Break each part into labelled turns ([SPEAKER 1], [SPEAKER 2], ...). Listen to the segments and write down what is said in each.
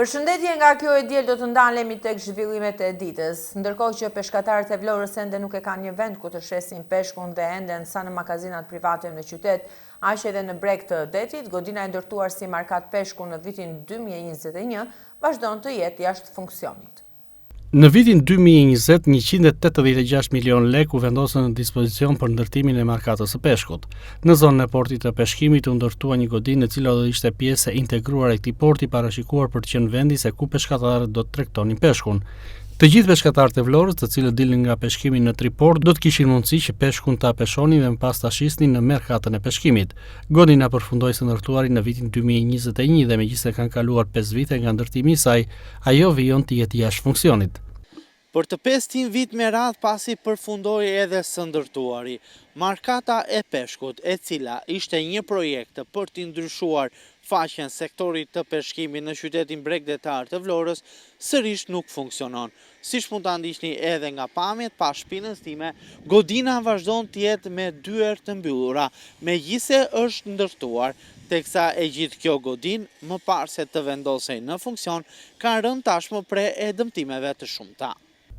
[SPEAKER 1] Përshëndetje, nga kjo e diel do të ndalemi tek zhvillimet e ditës, ndërkohë që peshkatarët e Vlorës ende nuk e kanë një vend ku të shesin peshkun dhe ende sa në magazinat private në qytet, aq edhe në breg të detit, godina e ndërtuar si markat peshku në vitin 2021 vazhdon të jetë jashtë funksionit.
[SPEAKER 2] Në vitin 2020, 186 milion lek u vendosën në dispozicion për ndërtimin e markatës së peshkut. Në zonën e portit të peshkimit u ndërtua një godinë e cila do të ishte pjesë e integruar e këtij porti parashikuar për të qenë vendi se ku peshkatarët do të tregtonin peshkun. Të gjithë peshkatarët e Vlorës, të cilët dilnin nga peshkimi në triport, do të kishin mundësi që peshkun ta peshonin dhe më pas ta shisnin në merkatën e peshkimit. Godina përfundoi së ndërtuari në vitin 2021 dhe megjithëse kanë kaluar 5 vite nga ndërtimi i saj, ajo vijon të jetë jashtë funksionit.
[SPEAKER 3] Për të 500 vit me radhë pasi përfundoi edhe së ndërtuari, markata e peshkut, e cila ishte një projekt për të ndryshuar faqen sektorit të peshkimit në qytetin bregdetar të Vlorës, sërish nuk funksionon. Siç mund ta ndiqni edhe nga pamjet, pas shpinës time, godina vazhdon të jetë me dyer të mbyllura, megjithëse është ndërtuar, teksa e gjithë kjo godin, më parë se të vendosej në funksion, kanë rënë tashmë pre e dëmtimeve të shumta.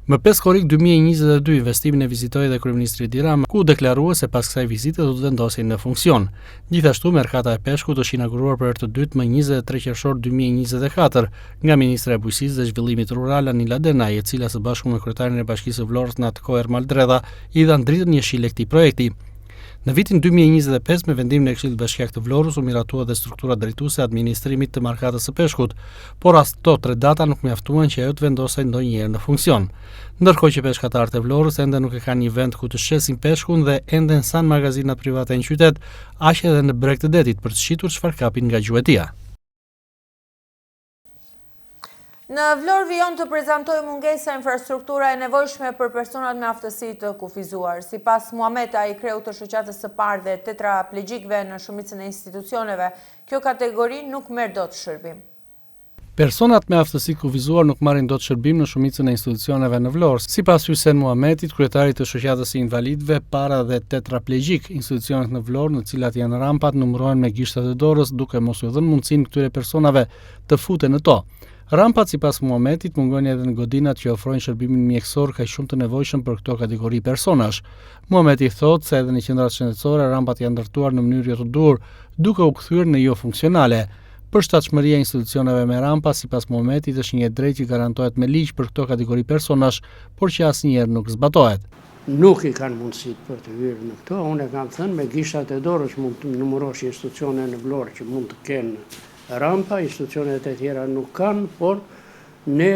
[SPEAKER 2] Më 5 korrik 2022 investimin e vizitoi dhe kryeministri Edi Rama, ku deklarua se pas kësaj vizite do të vendosej në funksion. Gjithashtu, merkata e peshkut është inauguruar për herë të dytë më 23 qershor 2024 nga ministra e Bujqësisë dhe Zhvillimit Rural Anila Denaj, e cila së bashku me kryetarin e Bashkisë së Vlorës në atë kohë Ermal Dredha i dhanë dritën jeshile këtij projekti. Në vitin 2025, me vendimin e Këshillit Bashkiak të Vlorës, u miratua dhe struktura drejtuese e administrimit të markatës së peshkut, por as këto 3 data nuk mjaftuan që ajo të vendosej ndonjëherë në funksion. Ndërkohë që peshkatarët e Vlorës ende nuk e kanë një vend ku të shesin peshkun dhe ende sa në magazinat private në qytet, aq edhe në breg të detit për të shitur çfarë kapin nga gjuetia.
[SPEAKER 1] Në Vlorë vijon të prezantoj mungesa infrastruktura e nevojshme për personat me aftësi të kufizuar. Sipas Muhameta, i kreu të shoqatës së parë dhe tetraplegjikëve në shumicën e institucioneve, kjo kategori nuk merr dot shërbim.
[SPEAKER 2] Personat me aftësi kufizuar nuk marrin dot shërbim në shumicën e institucioneve në Vlorë. Sipas Hysen Muhametit, kryetarit të shoqatës së invalidëve, para dhe tetraplegjik, institucionet në Vlorë, në cilat janë rampat, numërohen me gishtat e dorës, duke mos u dhënë mundësinë këtyre personave të futen në to. Rampat, sipas Muhametit, mungojnë edhe në godinat që ofrojnë shërbimin mjekësor kaq shumë të nevojshëm për këto kategori personash. Muhameti thotë se edhe në qendrat shëndetësore rampat janë ndërtuar në mënyrë të dur, duke u kthyer në jo funksionale. Përshtatshmëria e institucioneve me rampa, sipas Muhametit, është një drejtë që garantohet me ligj për këto kategori personash, por që asnjëherë nuk zbatohet.
[SPEAKER 4] Nuk i kanë mundësit për të hyrë në këto. Unë e kam thënë me gishtat e dorës mund të numërosh institucione në Vlorë që mund të kenë rampa, institucionet e tjera nuk kanë, por ne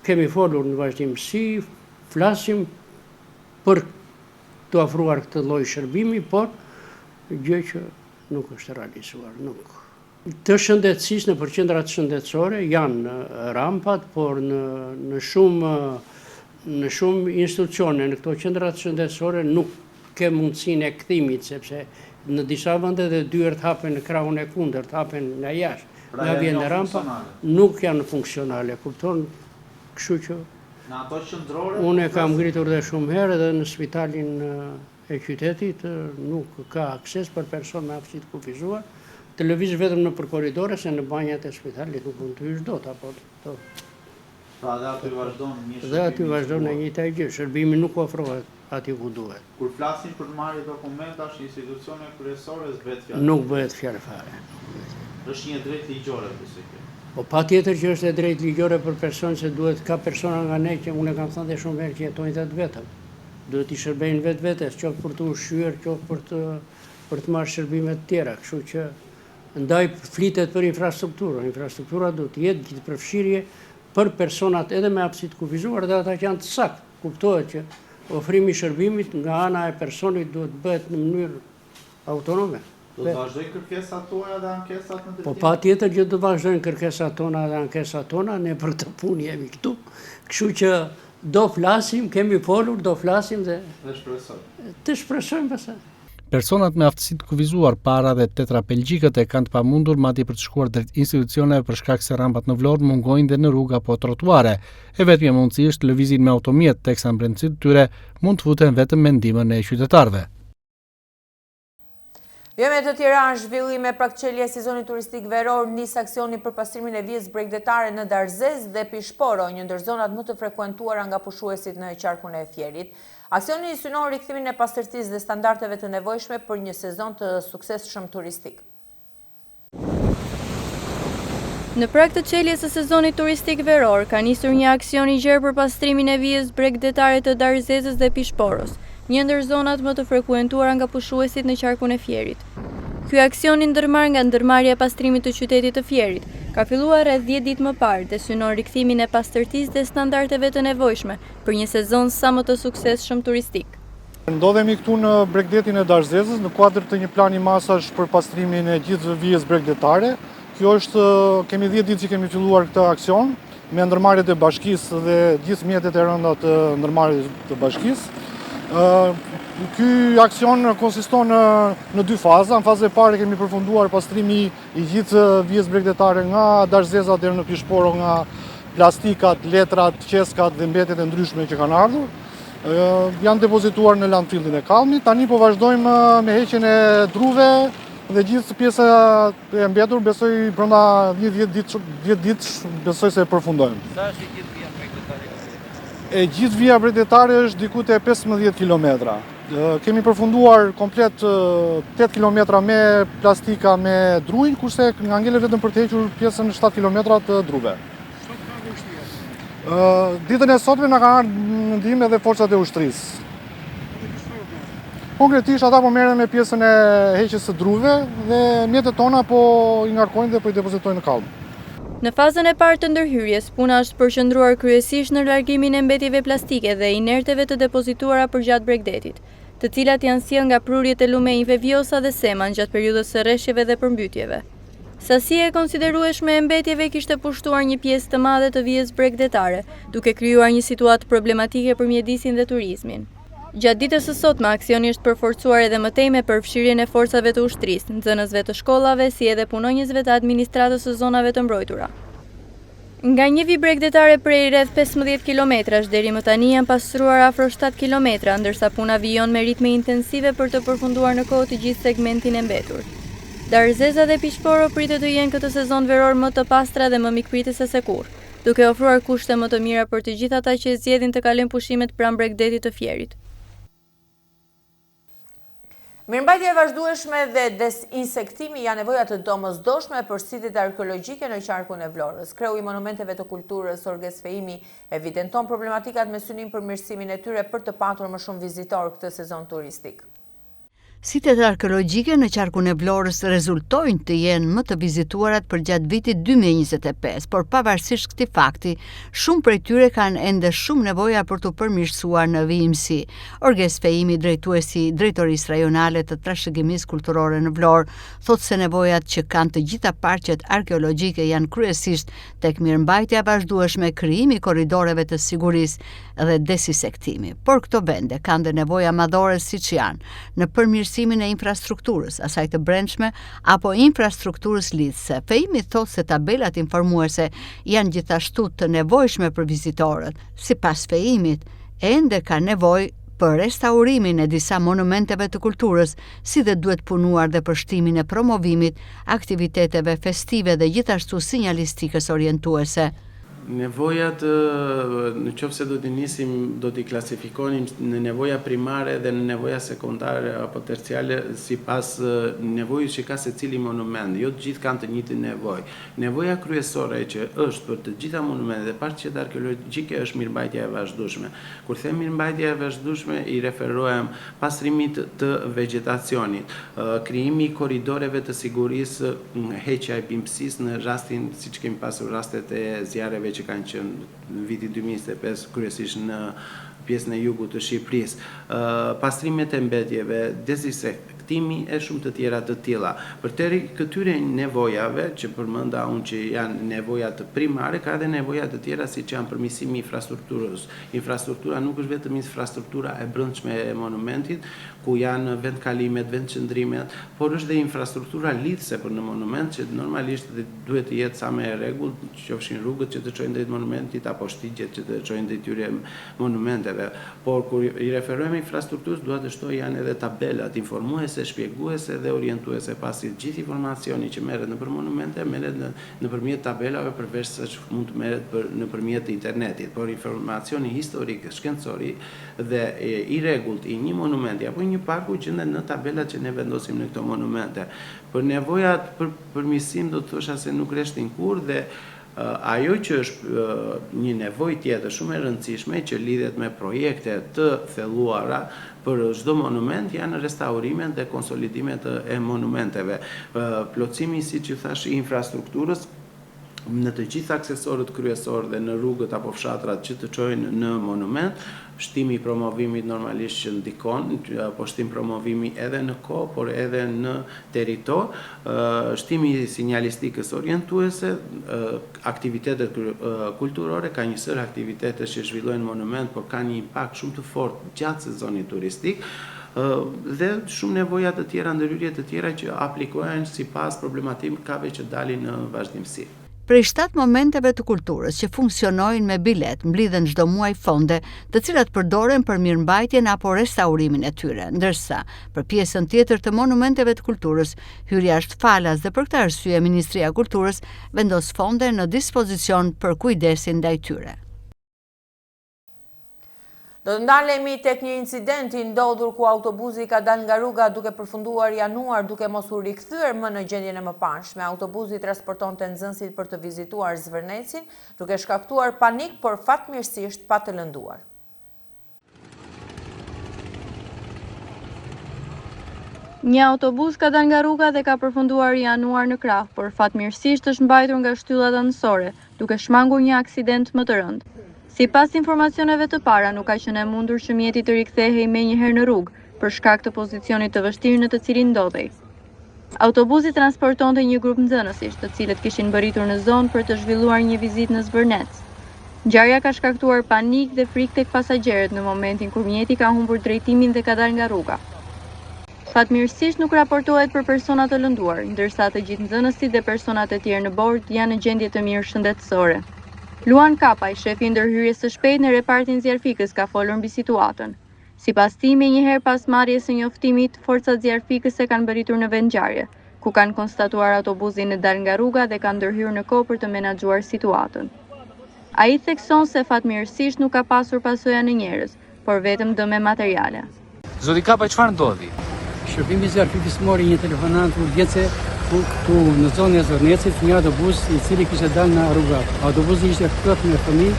[SPEAKER 4] kemi folur në vazhdimsi, flasim për të ofruar këtë lloj shërbimi, por gjë që nuk është realizuar. Të shëndetësisë në qendrat shëndetësore janë rampat, por në shumë institucione në këto qendrat shëndetësore nuk ke mundësinë e kthimit, sepse në disa vende dhe dyert hapen në krahun e kundërt, hapen nga jashtë. Nga vjen në rampa, nuk janë funksionale, kupton? Kështu që
[SPEAKER 3] në ato qendrore
[SPEAKER 4] unë e kam ngritur dhe shumë herë dhe në spitalin e qytetit nuk ka akses për person me aftësi të kufizuar. Të lëviz vetëm nëpër korridore, se në banjat e spitalit nuk mund të hysh dot apo to.
[SPEAKER 3] Pra dhe aty vazhdon një shërbim.
[SPEAKER 4] Dhe aty vazhdon e njëjta gjë, shërbimi nuk ofrohet aty ku duhet.
[SPEAKER 3] Kur flasim për marrje dokumentash, institucione kryesore s'bëhet fjalë.
[SPEAKER 4] Nuk bëhet fjalë fare.
[SPEAKER 3] Është një drejtë ligjore pse kjo.
[SPEAKER 4] Po patjetër që është e drejtë ligjore për person se duhet ka persona nga ne që unë kam thënë dhe shumë herë që jetojnë vetë vetëm. Duhet i shërbejnë vetes, qoftë për të ushqyer, qoftë për të marrë shërbime të tjera, kështu që ndaj flitet për infrastrukturën. Infrastruktura duhet të jetë gjithë përfshirje për personat edhe me aftësi të kufizuar dhe ata që janë të saktë. Kuptohet që ofrimi i shërbimit nga ana e personit duhet bëhet në mënyrë autonome.
[SPEAKER 3] Do të vazhdojnë kërkesat tuaja dhe ankesat në drejtim?
[SPEAKER 4] Po patjetër që do vazhdojnë kërkesat tona dhe ankesat tona, ne për të punë jemi këtu. Kështu që do flasim, kemi folur, do flasim dhe të shpresojmë pastaj.
[SPEAKER 2] Personat me aftësi të kufizuar, para dhe tetraplegjikët e kanë të pamundur madje për të shkuar drejt institucioneve për shkak se rampat në Vlorë mungojnë dhe në rrugë apo trotuare. E vetmja mundësi është lëvizjen me automjet, teksa në brendësi të tyre mund të futen vetëm me ndihmën e qytetarëve.
[SPEAKER 1] Jo me të tjera në zhvillim e praktëqelje e sezonit turistik veror, nis aksioni për pastrimin e vijës bregdetare në Darzez dhe Pishporo, një ndër zonat më të frekuentuara nga pushuesit në qarkun e Fierit. Aksioni synon rikthimin e pastërtisë dhe standardeve të nevojshme për një sezon të suksesshëm turistik.
[SPEAKER 5] Në prag të çeljes së sezonit turistik veror, ka nisur një aksion i gjerë për pastrimin e vijës bregdetare të Darzezës dhe Pishporos, një ndër zonat më të frekuentuara nga pushuesit në qarkun e Fierit. Ky aksion i ndërmarr nga ndërmarrja e pastrimit të qytetit të Fierit ka filluar rreth 10 ditë më parë dhe synon rikthimin e pastërtisë dhe standardeve të nevojshme për një sezon sa më të suksesshëm turistik.
[SPEAKER 6] Ndodhemi këtu në bregdetin e Darzezës në kuadër të një plani masash për pastrimin e gjithë vijës bregdetare. Kjo është, kemi 10 ditë që kemi filluar këtë aksion, me ndërmarrjet e bashkisë dhe gjithë mjetet e rënda të ndërmarrjes të bashkisë. Ky aksion konsiston në 2 faza. Në fazën e parë kemi përfunduar pastrimi i gjithë vijës bregdetare nga Darzeza deri në Pishporo, nga plastikat, letrat, qeskat dhe mbetet e ndryshme që kanë ardhur. Janë depozituar në landfillin e Kallmit. Tani po vazhdojmë me heqjen e druve dhe gjithë pjesa e mbetur, besoj brenda 10 ditë besoj se e përfundojmë.
[SPEAKER 3] Sa është i gjithë vija bregdetare?
[SPEAKER 6] E gjithë vija bregdetare është diku te 15 kilometra. Kemi përfunduar komplet 8 kilometra me plastika me drujnë, kurse nga ngelet vetëm për të hequr pjesën 7 kilometra të druve. Ditën e sotme na kanë ardhur në ndihmë edhe forcat e ushtrisë. Konkretisht ata po merren me pjesën e heqjes së druve dhe mjetet tona po i ngarkojnë dhe po i depozitojnë në kallm.
[SPEAKER 5] Në fazën e parë të ndërhyrjes, puna është përqendruar kryesisht në largimin e mbetjeve plastike dhe inerteve të depozituara përgjatë bregdetit, të cilat janë sjellë nga prurjet e lumenjve vjosa dhe seman gjatë periudhës së rreshjeve dhe përmbytjeve. Sasia e konsiderueshme e mbetjeve kishte pushtuar një pjesë të madhe të vijës bregdetare, duke krijuar një situatë problematike për mjedisin dhe turizmin. Gjatë ditës së sotme, aksioni është përforcuar edhe më tej me përfshirjen e forcave të ushtrisë, nxënësve të shkollave, si edhe punonjësve të administratës së zonave të mbrojtura. Nga një vijë bregdetare prej rreth 15 kilometrash deri më tani janë pastruar afro 7 kilometra, ndërsa puna vijon me ritme intensive për të përfunduar në kohë të gjithë segmentin e mbetur. Darzeza dhe Pishporo pritet të jenë këtë sezon veror më të pastra dhe më mikpritëse se kurrë, duke ofruar kushte më të mira për të gjithë ata që zgjedhin të kalojnë pushimet pranë bregdetit të Fierit.
[SPEAKER 1] Mirëmbajtja e vazhdueshme dhe desinsektimi janë nevoja të domosdoshme për sitet arkeologjike në qarkun e Vlorës. Kreu i monumenteve të kulturës Orges Feimi evidenton problematikat me synim për mirësimin e tyre për të patur më shumë vizitor këtë sezon turistik.
[SPEAKER 7] Sitet arkeologjike në qarkun e Vlorës rezultojnë të jenë më të vizituarat për gjatë vitit 2025, por pavarësisht këtij fakti, shumë prej tyre kanë ende shumë nevoja për të përmirësuar në vijimsi. Orges Feimi, drejtuesi Drejtorisë Rajonale të Trashëgimisë Kulturore në Vlorë, thotë se nevojat që kanë të gjitha parqet arkeologjike janë kryesisht tek mirëmbajtja e vazhdueshme, krijimi i korridoreve të sigurisë dhe desinsektimi. Por këto vende kanë dhe nevoja madhore siç janë në përmirësimin e infrastrukturës, asaj të brendshme apo infrastrukturës lidhëse. Feimi thotë se tabelat informuese janë gjithashtu të nevojshme për vizitorët. Sipas Feimit, ende ka nevojë për restaurimin e disa monumenteve të kulturës, si dhe duhet punuar dhe për shtimin e promovimit, aktiviteteve festive dhe gjithashtu sinjalistikës orientuese.
[SPEAKER 8] Nevojat, në qoftë se do t'i nisim, do t'i klasifikonim në nevoja primare dhe në nevoja sekundare apo terciale sipas nevojës që ka secili monument. Jo të gjithë kanë të njëjtin nevojë. Nevoja kryesore që është për të gjitha monumentet dhe parqet arkeologjike është mirëmbajtja e vazhdueshme. Kur them mirëmbajtja e vazhdueshme, i referohem pastrimit të vegjetacionit, krijimi i korridoreve të sigurisë, heqja e bimësisë në rastin siç kemi pasur rastet e zjarreve që kanë qenë në vitin 2025 kryesisht në pjesën e jugut të Shqipërisë, pastrimet e mbetjeve, dezinsektimi e shumë të tjera të tilla. Përteri këtyre nevojave që përmenda unë që janë nevojat primare, ka edhe nevojat të tjera si që janë përmirësimi i infrastrukturës. Infrastruktura nuk është vetëm infrastruktura e brendshme e monumentit, ku janë vendkalimet, vendqëndrimet, por është dhe infrastruktura lidhëse për në monument që normalisht duhet të jetë sa më e rregullt, qofshin rrugët që të çojnë drejt monumentit apo shtigjet që të çojnë detyre monumenteve, por kur i referojmë infrastrukturës, dua të shtoj janë edhe tabelat informuese, shpjeguese dhe orientuese, pasi gjithë informacioni që merret nëpër monumente merret nëpërmjet tabelave, përveç se mund të merret nëpërmjet internetit, por informacioni historik, shkencor dhe i rregullt i një monumenti apo një parku gjendet në tabelat që ne vendosim në këto monumente. Për nevojat për përmirësim do të thosha se nuk rreshtin kurrë dhe ajo që është një nevojë tjetër shumë e rëndësishme që lidhet me projekte të thelluara për çdo monument janë restaurimet dhe konsolidimet e monumenteve. Plotësimi, siç ju thash, i infrastrukturës në të gjithë aksesorët kryesor dhe në rrugët apo fshatrat që të çojnë në monument, shtimi i promovimit normalisht që ndikon, po shtim promovimi edhe në kohë, por edhe në territor, shtimi i sinjalistikës orientuese, aktivitetet kulturore, ka një sër aktivitete që zhvillojnë monument, por ka një impakt shumë të fortë gjatë sezonit turistik, dhe shumë nevoja të tjera, ndërhyrje të tjera që aplikohen sipas problematikave që dalin në vazhdimsi.
[SPEAKER 7] Prej 7 momenteve të kulturës që funksionojnë me bilet, mblidhen çdo muaj fonde, të cilat përdoren për mirëmbajtjen apo restaurimin e tyre, ndërsa për pjesën tjetër të monumenteve të kulturës, hyrja është falas dhe për këtë arsye Ministria e Kulturës vendos fonde në dispozicion për kujdesin ndaj tyre.
[SPEAKER 1] Do të ndalemi tek një incidenti ndodhur ku autobusi ka dalë nga rruga duke përfunduar januar duke mos u rikthyer më në gjendjen e mëparshme. Autobusi transportonte nxënësit për të vizituar Zvërnecin, duke shkaktuar panik, por fatmirësisht pa të lënduar.
[SPEAKER 5] Një autobus ka dalë nga rruga dhe ka përfunduar januar në krah, por fatmirësisht është mbajtur nga shtyllat anësore, duke shmangur një aksident më të rënd. Sipas informacioneve të para, nuk ka qenë e mundur që mjeti të rikthehej menjëherë në rrugë për shkak të pozicionit të vështirë në të cilin ndodhej. Autobusi transportonte një grup nxënësish, të cilët kishin mbërritur në zonë për të zhvilluar një vizitë në Zvërnec. Ngjarja ka shkaktuar panik dhe frikë tek pasagerët në momentin kur mjeti ka humbur drejtimin dhe ka dalë nga rruga. Fatmirësisht nuk raportohet për persona të lënduar, ndërsa të gjithë nxënësit dhe personat e tjerë në bord janë në gjendje të mirë shëndetësore. Luan Kapaj, shefi i ndërhyrjes së shpejtë në repartin zjarfikës, ka folur mbi situatën. Sipas tij, menjëherë pas marrjes së njoftimit, forcat zjarfikëse kanë mbërritur në vend ngjarje, ku kanë konstatuar autobusin në dalë nga rruga dhe kanë ndërhyrë në kohë për të menaxhuar situatën. Ai thekson se fatmirësisht nuk ka pasur pasoja në njerëz, por vetëm dëme materiale.
[SPEAKER 9] Zoti Kapaj, çfarë ndodhi?
[SPEAKER 10] Shërbimi zjarfikës mori një telefonant urgjence këtu në zonën e Zvërnecit, një autobus i cili kishte dalë nga rruga. Autobusi ishte plot me fëmijë,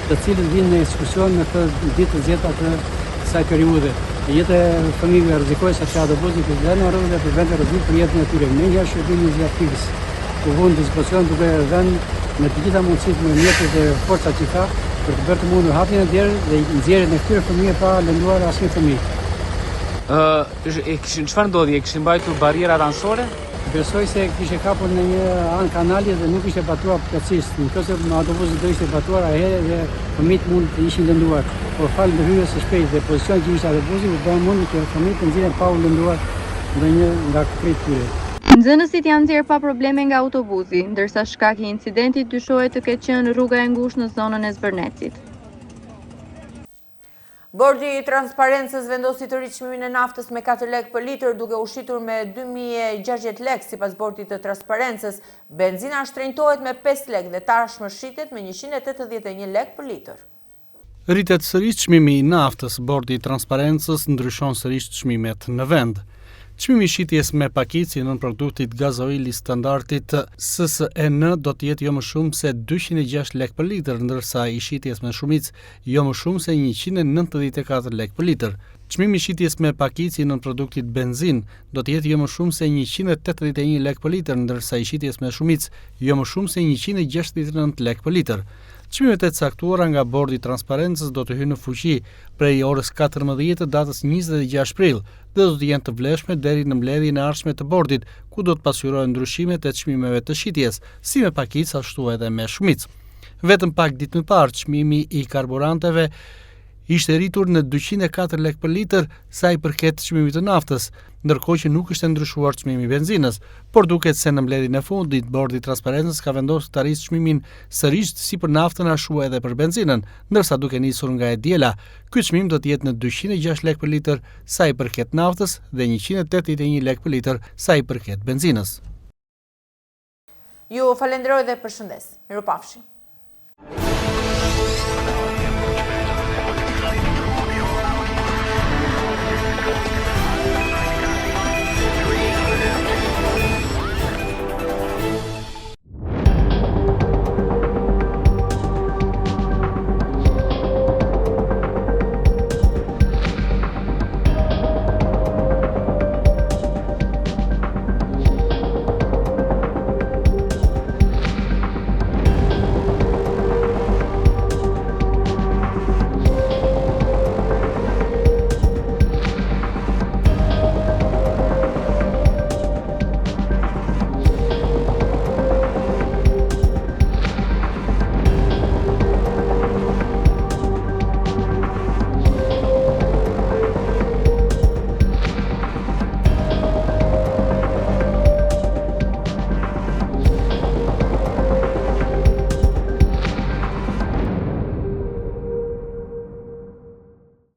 [SPEAKER 10] të cilët vinë në ekskursion në këtë ditë të zjeta të kësaj periudhe. Jeta e fëmijëve rrezikohet sepse autobusi kishte dalë nga rruga dhe prevente rrezik për jetën e tyre. Menja shërbimi zjarfikës u vënë në dispozicion duke dhënë me të gjitha mundësitë me mjetët dhe forcat që ka për të bërë të mundur hapjen e derë dhe nxjerrjen e këtyre fëmijëve pa lënduar asnjë fëmijë.
[SPEAKER 9] Çfarë ndodhi? E kishin mbajtur barrierat anësore?
[SPEAKER 10] Besoj se kishte kapur në një anë kanali dhe nuk ishte patuar plotësisht. Nëse autobusi do ishte patuar atëherë dhe fëmijët mund të ishin lënduar. Por falë ndërhyrjes së shpejtë dhe pozicioni që ishte autobusi, u bë mund që fëmijët të nxjerrin pa u lënduar ndonjë nga kryet tyre.
[SPEAKER 5] Nxënësit janë nxjerrë pa probleme nga autobusi, ndërsa shkaki i incidentit dyshohet të ketë qenë rruga e ngushtë në zonën e Zvërnecit.
[SPEAKER 1] Bordi i transparencës vendosi të rritë çmimin e naftës me 4 lekë për litër duke u shitur me 2600 lekë sipas bordit të transparencës. Benzina shtrenjtohet me 5 lekë dhe tashmë shitet me 181 lekë për litër.
[SPEAKER 2] Rritet sërish çmimi i naftës, bordi i transparencës ndryshon sërish çmimet në vend. Çmimi i shitjes me pakicë nën produktit gazoili standardit SSN do të jetë jo më shumë se 206 lekë për litër, ndërsa i shitjes me shumicë jo më shumë se 194 lekë për litër. Çmimi i shitjes me pakicë nën produktit benzin do të jetë jo më shumë se 181 lekë për litër, ndërsa i shitjes me shumicë jo më shumë se 169 lekë për litër. Çmimet e caktuara nga bordi i transparencës do të hyjnë në fuqi prej orës 14 datës 26 prill dhe do të jenë të vlefshme deri në mbledhjen e ardhshme të bordit, ku do të pasqyrohen ndryshimet e çmimeve të shitjes, si me pakicë ashtu edhe me shumicë. Vetëm pak ditë më parë, çmimi i karburanteve ishte rritur në 204 lek për litër sa i përket çmimit të naftës, ndërkohë që nuk është ndryshuar çmimi i benzinës, por duket se në mbledhjen e fundit Bordi i Transparencës ka vendosur të arrijë çmimin sërish si për naftën ashtu edhe për benzinën, ndërsa duke nisur nga e diela, ky çmim do të jetë në 206 lek për litër sa i përket naftës dhe 181 lek për litër sa i përket benzinës.
[SPEAKER 1] Ju falenderoj dhe përshëndes. Mirupafshim.